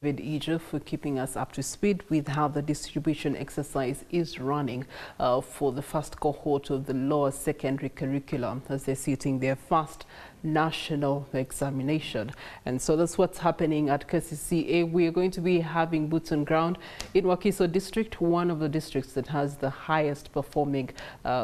For keeping us up to speed with how the distribution exercise is running for the first cohort of the lower secondary curriculum as they're sitting their first national examination. And so that's what's happening at KCCA. We are going to be having boots on ground in Wakiso district, one of the districts that has the highest performing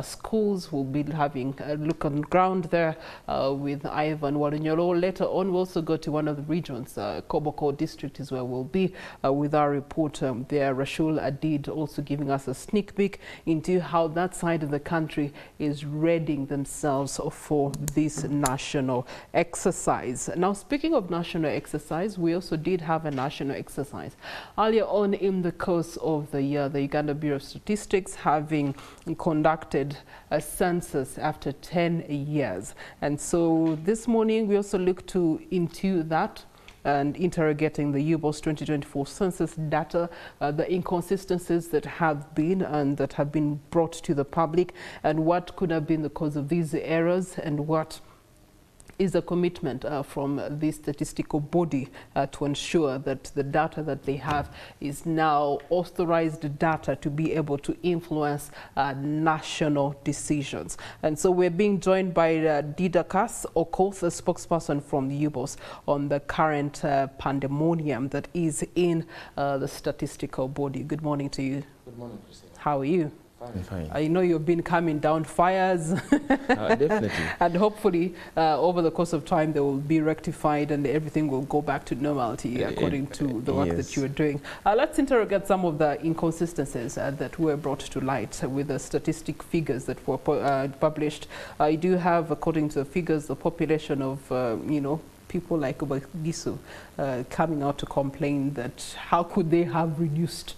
schools. We'll be having a look on ground there with Ivan Warunyolo. Later on, we'll also go to one of the regions. Koboko district is where we'll be with our reporter there, Rashul Adid, also giving us a sneak peek into how that side of the country is readying themselves for this national exercise. Now, speaking of national exercise, we also did have a national exercise earlier on in the course of the year. The Uganda Bureau of Statistics having conducted a census after 10 years. And so this morning we also looked into that and interrogating the UBOS 2024 census data, the inconsistencies that have been brought to the public, and what could have been the cause of these errors, and what is a commitment from the statistical body to ensure that the data that they have is now authorized data to be able to influence national decisions. And so we're being joined by Didacus Okoth, a spokesperson from the UBOS, on the current pandemonium that is in the statistical body. Good morning to you. Good morning, Christina. How are you? Fine. I know you've been coming down fires. Definitely. And hopefully over the course of time they will be rectified and everything will go back to normality according to the work that you are doing. Let's interrogate some of the inconsistencies that were brought to light with the statistic figures that were published. I do have, according to the figures, the population of people like Wakiso coming out to complain that how could they have reduced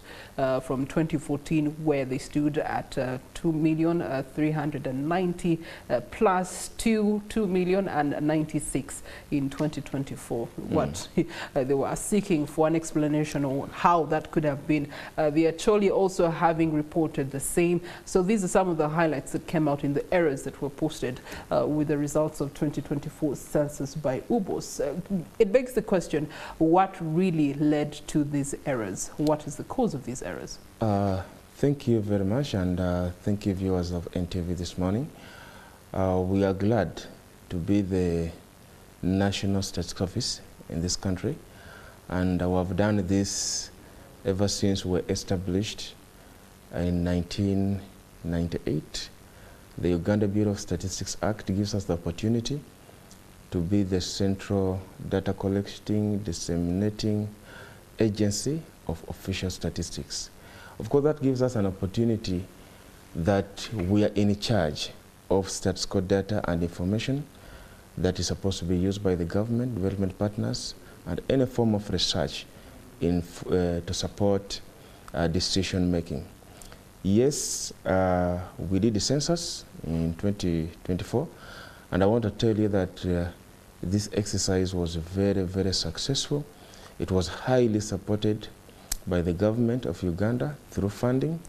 from 2014, where they stood at 2,390,000 plus 2,096,000 in 2024. What they were seeking for an explanation on how that could have been. They actually also having reported the same. So these are some of the highlights that came out in the errors that were posted with the results of 2024 census by UBOS. It begs the question, what really led to these errors? What is the cause of these errors? Thank you very much, and thank you, viewers of NTV this morning. We are glad to be the National Statistics Office in this country, and we have done this ever since we were established in 1998. The Uganda Bureau of Statistics Act gives us the opportunity to be the central data collecting, disseminating agency of official statistics. Of course, that gives us an opportunity that we are in charge of statistical data and information that is supposed to be used by the government, development partners, and any form of research to support decision making. Yes, we did the census in 2024, and I want to tell you that this exercise was very, very successful. It was highly supported by the government of Uganda through funding.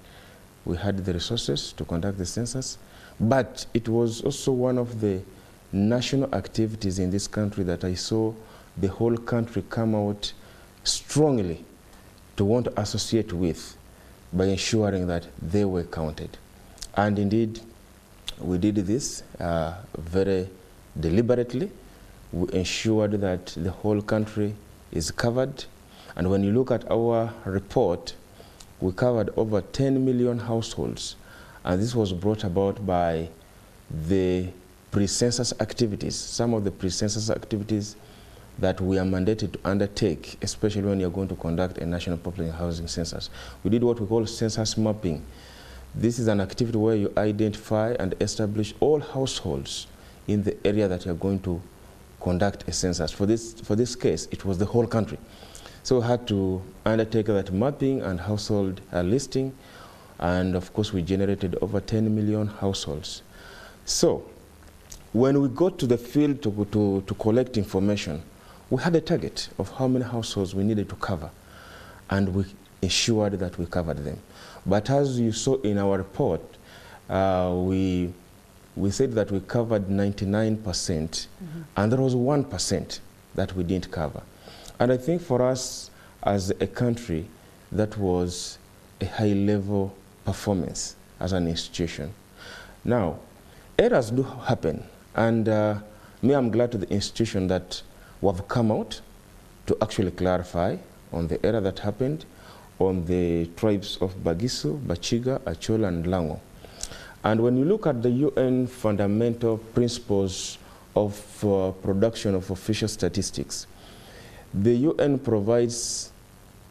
We had the resources to conduct the census, but it was also one of the national activities in this country that I saw the whole country come out strongly to want to associate with, by ensuring that they were counted. And indeed, we did this very deliberately. We ensured that the whole country is covered. And when you look at our report, we covered over 10 million households. And this was brought about by the pre-census activities, some of the pre-census activities that we are mandated to undertake, especially when you're going to conduct a national population housing census. We did what we call census mapping. This is an activity where you identify and establish all households in the area that you're going to conduct a census. For this case, it was the whole country. So we had to undertake that mapping and household listing, and of course we generated over 10 million households. So when we got to the field to collect information, we had a target of how many households we needed to cover, and we ensured that we covered them. But as you saw in our report, we said that we covered 99%, and there was 1% that we didn't cover. And I think for us, as a country that was a high-level performance as an institution. Now, errors do happen, and me, I'm glad to the institution that we have come out to actually clarify on the error that happened on the tribes of Bagisu, Bachiga, Achol, and Lango. And when you look at the UN fundamental principles of production of official statistics, the UN provides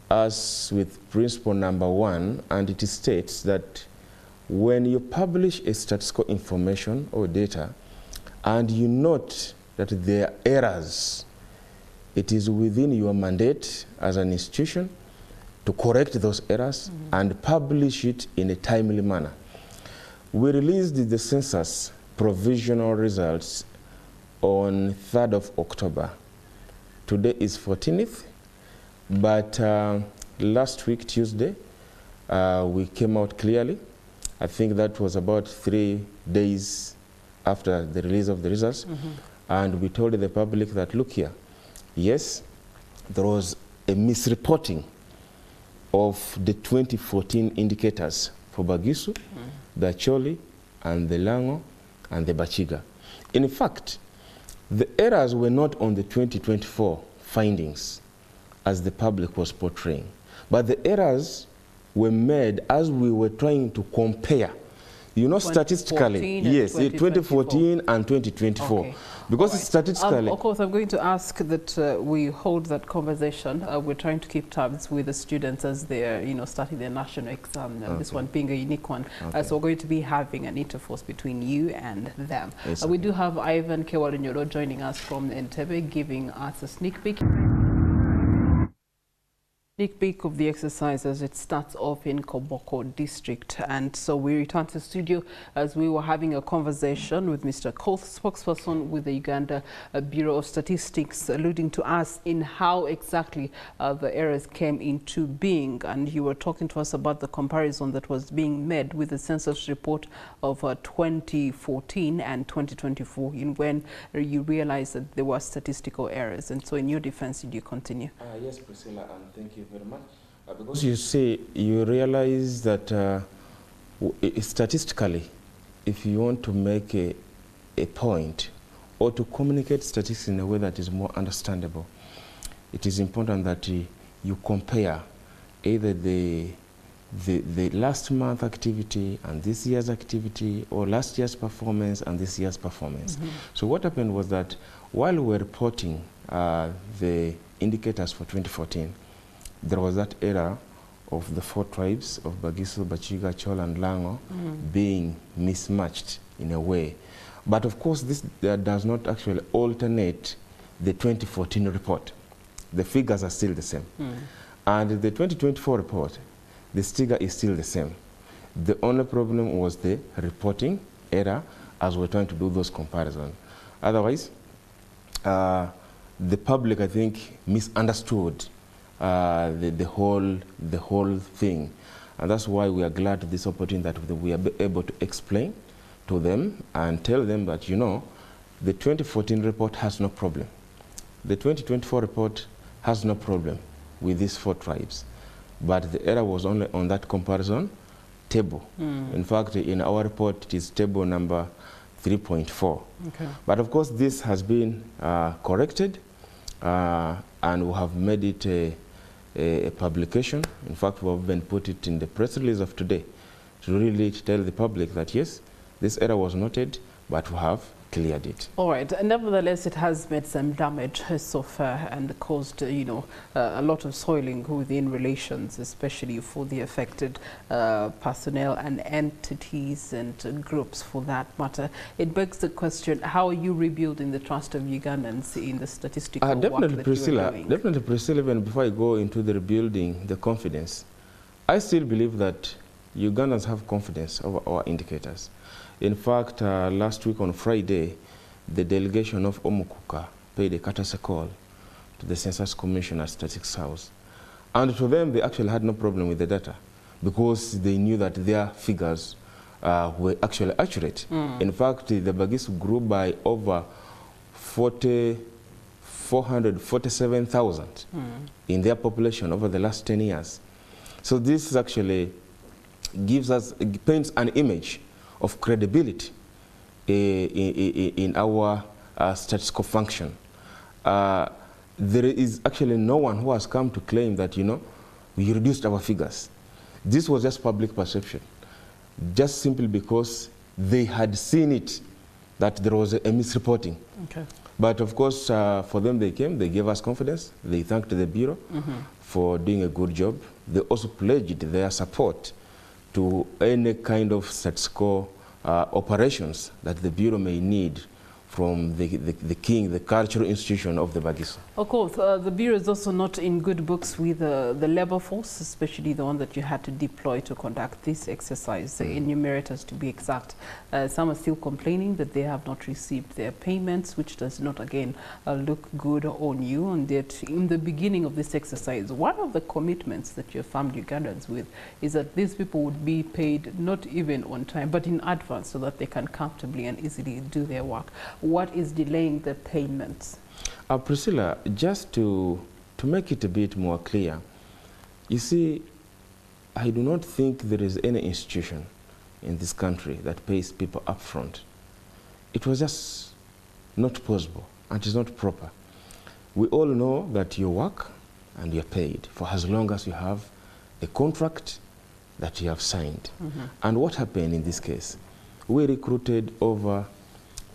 us with principle number 1, and it states that when you publish a statistical information or data and you note that there are errors, it is within your mandate as an institution to correct those errors and publish it in a timely manner. We released the census provisional results on 3rd of October. Today is 14th, but last week, Tuesday, we came out clearly. I think that was about 3 days after the release of the results. And we told the public that, look here, yes, there was a misreporting of the 2014 indicators for Bagisu, the Acholi, and the Lango, and the Bachiga. In fact, the errors were not on the 2024 findings as the public was portraying, but the errors were made as we were trying to compare. You know, statistically, yes, 2014 and 2024. Okay. Because statistically... Of course, I'm going to ask that we hold that conversation. We're trying to keep tabs with the students as they're, starting their national exam, this one being a unique one. So we're going to be having an interforce between you and them. We do have Ivan Kewarunyoro joining us from Entebbe, giving us a sneak peek. Sneak peek of the exercise as it starts off in Koboko district. And so we return to the studio as we were having a conversation with Mr. Okoth, spokesperson with the Uganda Bureau of Statistics, alluding to us in how exactly the errors came into being. And you were talking to us about the comparison that was being made with the census report of 2014 and 2024, in when you realized that there were statistical errors. And so in your defense, did you continue? Yes, Priscilla, and thank you very much. Because you realize that statistically, if you want to make a point or to communicate statistics in a way that is more understandable, it is important that you compare either the last month activity and this year's activity, or last year's performance and this year's performance. So what happened was that while we were reporting the indicators for 2014, there was that error of the 4 tribes of Bagisu, Bachiga, Chol, and Lango being mismatched in a way. But of course, this does not actually alternate the 2014 report. The figures are still the same. And the 2024 report, the figure is still the same. The only problem was the reporting error as we're trying to do those comparisons. Otherwise, the public, I think, misunderstood the whole thing. And that's why we are glad to this opportunity that we are able to explain to them and tell them that, the 2014 report has no problem. The 2024 report has no problem with these 4 tribes. But the error was only on that comparison table. In fact, in our report, it is table number 3.4. Okay. But of course, this has been corrected, and we have made it a publication. In fact, we have been put it in the press release of today to really tell the public that yes, this error was noted, but we have cleared it. All right. Nevertheless, it has made some damage so far and caused, a lot of soiling within relations, especially for the affected personnel and entities and groups for that matter. It begs the question, how are you rebuilding the trust of Ugandans in the statistical work that you are doing? Definitely, Priscilla, even before I go into the rebuilding the confidence, I still believe that Ugandans have confidence over our indicators. In fact, last week on Friday, the delegation of Omukuka paid a courtesy call to the Census Commission at Statistics House. And to them, they actually had no problem with the data because they knew that their figures were actually accurate. In fact, the Bagisu grew by over 45% 447,000 in their population over the last 10 years. So this actually paints an image of credibility in our statistical function. There is actually no one who has come to claim that, you know, we reduced our figures. This was just public perception, just simply because they had seen it, that there was a misreporting. Okay. But of course, for them, they came, they gave us confidence, they thanked the Bureau for doing a good job. They also pledged their support to any kind of statistical operations that the Bureau may need from the king, the cultural institution of the Bagiso. Of course, the Bureau is also not in good books with the labor force, especially the one that you had to deploy to conduct this exercise, the enumerators to be exact. Some are still complaining that they have not received their payments, which does not, again, look good on you. And yet, in the beginning of this exercise, one of the commitments that your family Ugandans with is that these people would be paid not even on time, but in advance, so that they can comfortably and easily do their work. What is delaying the payments? Priscilla, just to make it a bit more clear, you see, I do not think there is any institution in this country that pays people up front. It was just not possible, and it is not proper. We all know that you work and you're paid for as long as you have a contract that you have signed. And what happened in this case? We recruited over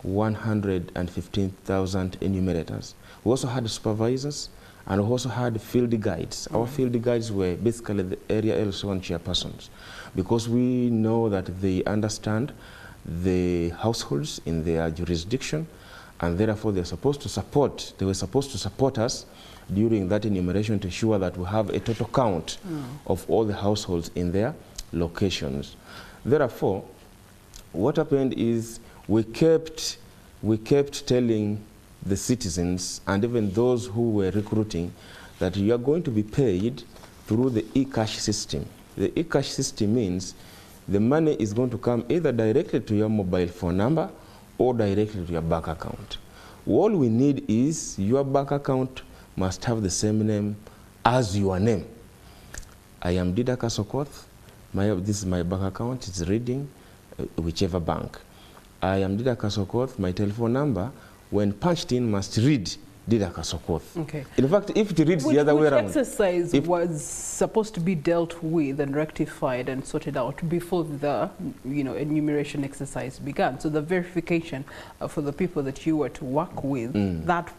115,000 enumerators. We also had supervisors, and we also had field guides. Our field guides were basically the area L1 chairpersons, because we know that they understand the households in their jurisdiction, and therefore they were supposed to support us during that enumeration to ensure that we have a total count of all the households in their locations. Therefore, what happened is we kept telling the citizens and even those who were recruiting that you are going to be paid through the e-cash system. The e-cash system means the money is going to come either directly to your mobile phone number or directly to your bank account. All we need is your bank account must have the same name as your name. I am Didacus Okoth. This is my bank account. It's reading whichever bank. I am Didacus Okoth. My telephone number, when punched in, must read Didacus Okoth. Okay. In fact, if it reads the other way around. Which exercise was supposed to be dealt with and rectified and sorted out before the enumeration exercise began? So the verification for the people that you were to work with, that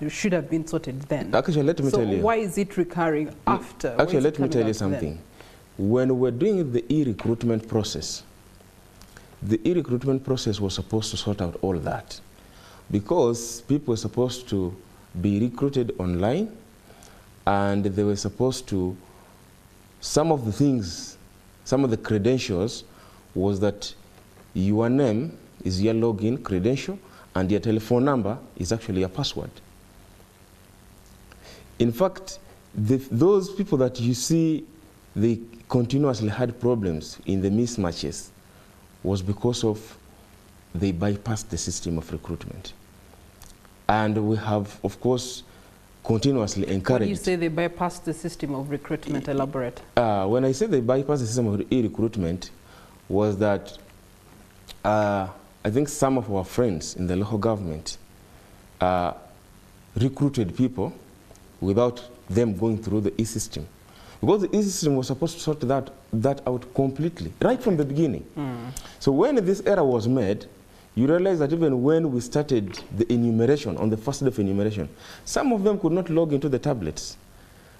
should have been sorted then. Actually, let me tell you. So why is it recurring after? Actually, let me tell you something. When we're doing the e-recruitment process, the e-recruitment process was supposed to sort out all that, because people were supposed to be recruited online, and they were supposed to, some of the credentials was that your name is your login credential and your telephone number is actually your password. In fact, those people that you see, they continuously had problems in the mismatches was because of they bypassed the system of recruitment. And we have, of course, continuously encouraged. When you say they bypassed the system of recruitment, elaborate. When I say they bypassed the system of e-recruitment, was that I think some of our friends in the local government recruited people without them going through the e-system. Because the e-system was supposed to sort that out completely, right from the beginning. So when this error was made, you realize that even when we started the enumeration, on the first day of enumeration, some of them could not log into the tablets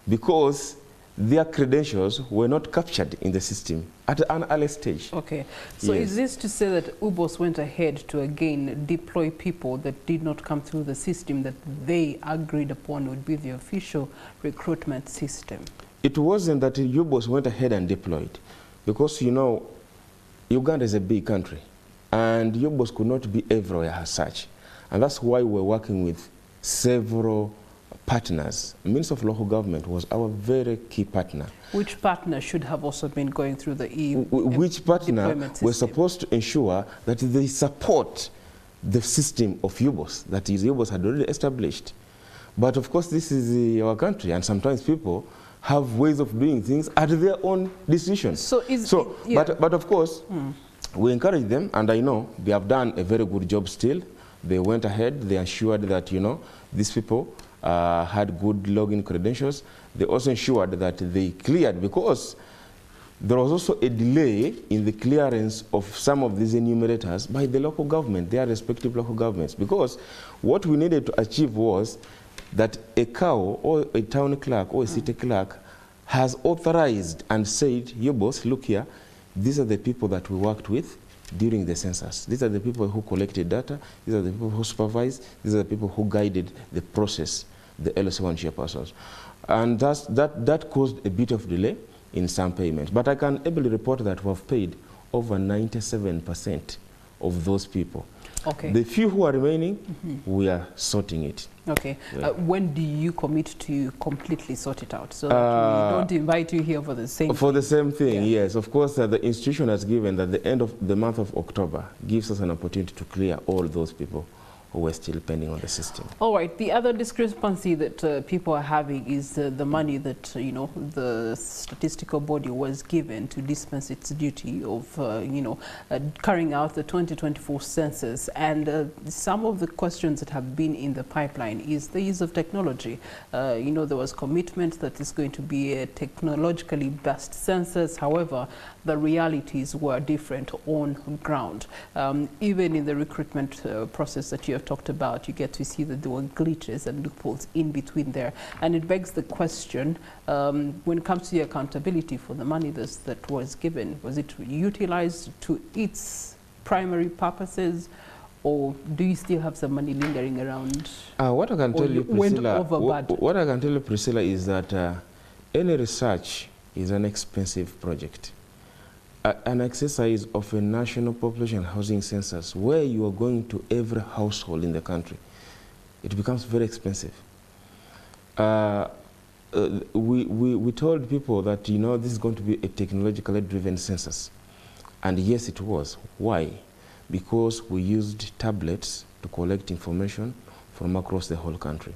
because their credentials were not captured in the system at an early stage. Okay. So yes. Is this to say that UBOS went ahead to again deploy people that did not come through the system that they agreed upon would be the official recruitment system? It wasn't that UBOS went ahead and deployed, because, you know, Uganda is a big country, and UBOS could not be everywhere as such. And that's why we're working with several partners. The Minister of Local Government was our very key partner. Which partner should have also been going through the Which partner were supposed to ensure that they support the system of UBOS, that is, UBOS had already established. But of course, this is our country, and sometimes people have ways of doing things at their own decision. But of course, we encourage them, and I know they have done a very good job still. They went ahead, they ensured that, you know, these people had good login credentials. They also ensured that they cleared, because there was also a delay in the clearance of some of these enumerators by the local government, their respective local governments, because what we needed to achieve was that a cow or a town clerk or a city clerk has authorized and said, UBOS, look here, these are the people that we worked with during the census. These are the people who collected data. These are the people who supervised. These are the people who guided the process, the LS1 chairpersons. And that caused a bit of delay in some payments. But I can ably report that we have paid over 97% of those people. Okay. The few who are remaining, we are sorting it. Okay. Yeah. When do you commit to completely sort it out, so that we don't invite you here for the same thing? For the same thing, yes. Of course, the institution has given that the end of the month of October gives us an opportunity to clear all those people who were still pending on the system. All right. The other discrepancy that people are having is the money that, you know, the statistical body was given to dispense its duty of, carrying out the 2024 census. And some of the questions that have been in the pipeline is the use of technology. There was commitment that it's going to be a technologically based census. However, the realities were different on ground. Even in the recruitment process that you have talked about, you get to see that there were glitches and loopholes in between there. And it begs the question, when it comes to the accountability for the money that was given, was it utilized to its primary purposes, or do you still have some money lingering around? What I can tell you, Priscilla, what I can tell you, Priscilla, is that any research is an expensive project. An exercise of a national population housing census where you are going to every household in the country, it becomes very expensive. We told people that, this is going to be a technologically driven census. And yes, it was. Why? Because we used tablets to collect information from across the whole country.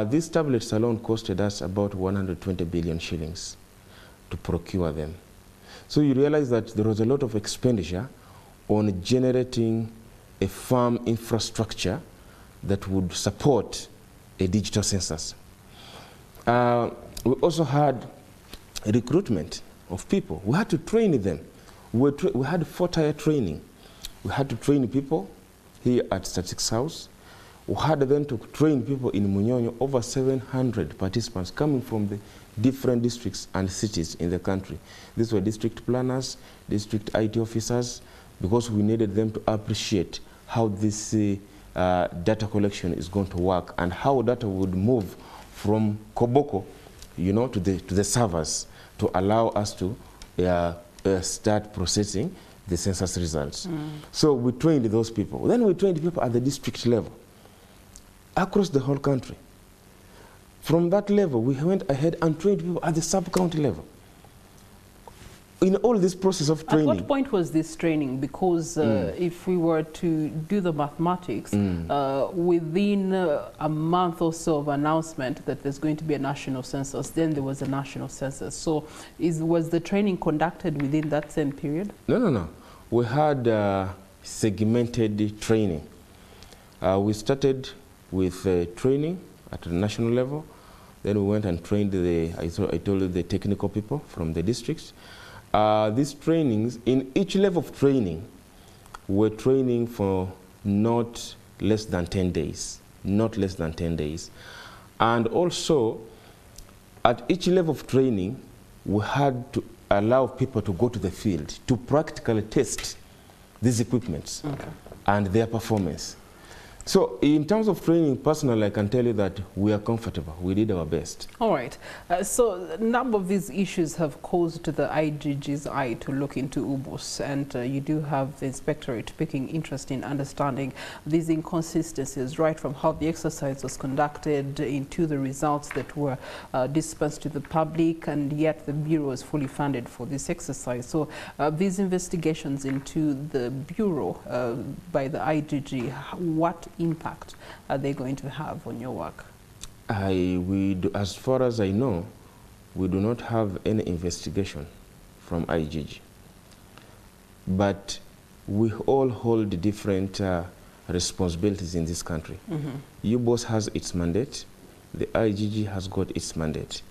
These tablets alone costed us about 120 billion shillings to procure them. So you realize that there was a lot of expenditure on generating a farm infrastructure that would support a digital census. We also had recruitment of people. We had to train them. We had 4-tier training. We had to train people here at Statistics House. We had then to train people in Munyonyo, over 700 participants coming from the different districts and cities in the country. These were district planners, district IT officers, because we needed them to appreciate how this data collection is going to work and how data would move from Koboko, to the servers to allow us to start processing the census results. So we trained those people. Then we trained people at the district level, across the whole country. From that level, we went ahead and trained people at the sub-county level. In all this process of training. At what point was this training? Because if we were to do the mathematics, within a month or so of announcement that there's going to be a national census, then there was a national census. So was the training conducted within that same period? No. We had segmented training. We started with training at the national level. Then we went and trained I told you, the technical people from the districts. These trainings, in each level of training, we're training for not less than 10 days. Not less than 10 days. And also, at each level of training, we had to allow people to go to the field to practically test these equipments and their performance. So in terms of training, personally, I can tell you that we are comfortable. We did our best. All right. So a number of these issues have caused the IGG's eye to look into UBOS, and you do have the inspectorate taking interest in understanding these inconsistencies, right from how the exercise was conducted into the results that were dispensed to the public, and yet the Bureau is fully funded for this exercise. So these investigations into the Bureau by the IGG, what impact are they going to have on your work? As far as I know, we do not have any investigation from IGG. But we all hold different responsibilities in this country. UBOS has its mandate, the IGG has got its mandate.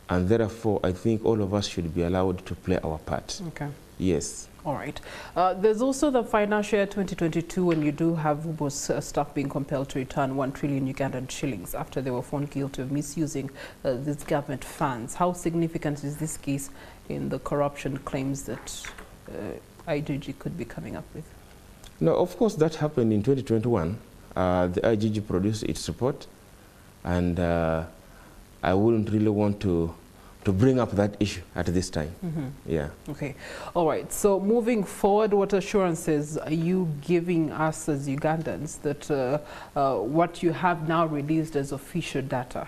And therefore, I think all of us should be allowed to play our part. Okay. Yes. All right. There's also the financial year 2022 when you do have UBOS staff being compelled to return 1 trillion Ugandan shillings after they were found guilty of misusing these government funds. How significant is this case in the corruption claims that IGG could be coming up with? No, of course, that happened in 2021. The IGG produced its report, and I wouldn't really want to bring up that issue at this time. Yeah. Okay. All right. So moving forward, what assurances are you giving us as Ugandans that what you have now released as official data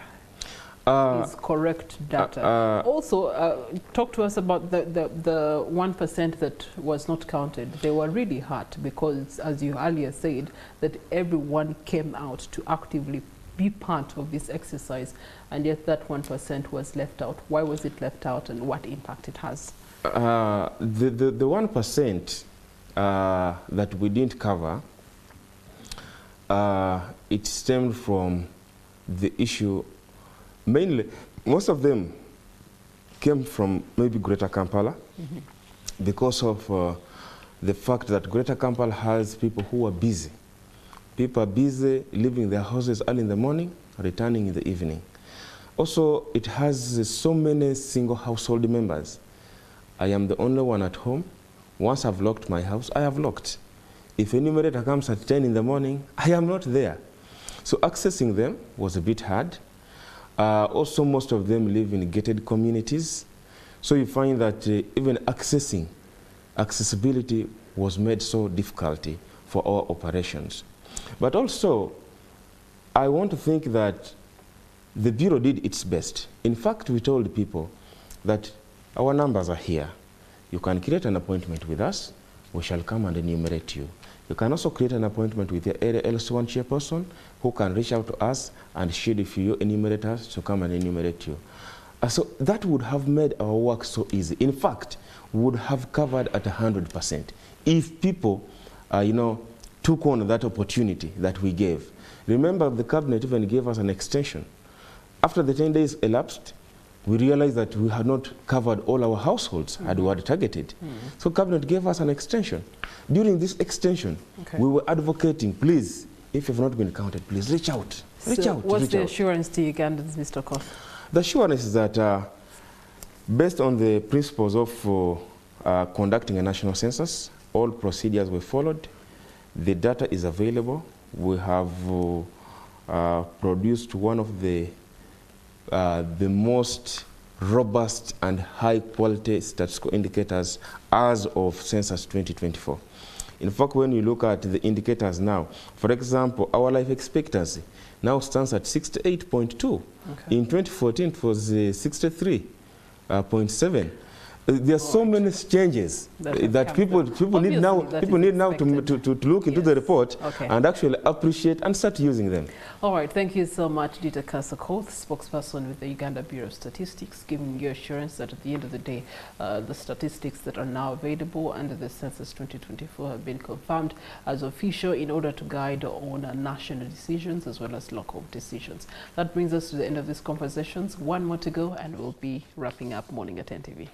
is correct data? Also, talk to us about the 1% that was not counted. They were really hurt because, as you earlier said, that everyone came out to actively be part of this exercise, and yet that 1% was left out. Why was it left out, and what impact it has? The 1% that we didn't cover, it stemmed from the issue. Mainly, most of them came from maybe Greater Kampala, because of the fact that Greater Kampala has people who are busy. People are busy leaving their houses early in the morning, returning in the evening. Also, it has so many single household members. I am the only one at home. Once I've locked my house, I have locked. If a enumerator comes at 10 in the morning, I am not there. So accessing them was a bit hard. Also, most of them live in gated communities. So you find that even accessibility was made so difficult for our operations. But also, I want to think that the Bureau did its best. In fact, we told people that our numbers are here. You can create an appointment with us. We shall come and enumerate you. You can also create an appointment with your area LC1 chairperson who can reach out to us and schedule for your enumerators to come and enumerate you. So that would have made our work so easy. In fact, we would have covered at 100% if people, took on that opportunity that we gave. Remember, the cabinet even gave us an extension. After the 10 days elapsed, we realized that we had not covered all our households had we targeted. So cabinet gave us an extension. During this extension, we were advocating, please, if you've not been counted, please reach out. What's the assurance to Ugandans, Mr. Okoth? The assurance is that based on the principles of conducting a national census, all procedures were followed. The data is available. We have produced one of the most robust and high-quality statistical indicators as of Census 2024. In fact, when you look at the indicators now, for example, our life expectancy now stands at 68.2. In 2014, it was 63.7. There are so many changes that people need now to look into the report and actually appreciate and start using them. All right, thank you so much, Didacus Okoth, spokesperson with the Uganda Bureau of Statistics, giving you assurance that at the end of the day, the statistics that are now available under the Census 2024 have been confirmed as official in order to guide on national decisions as well as local decisions. That brings us to the end of these conversations. One more to go and we'll be wrapping up Morning at NTV.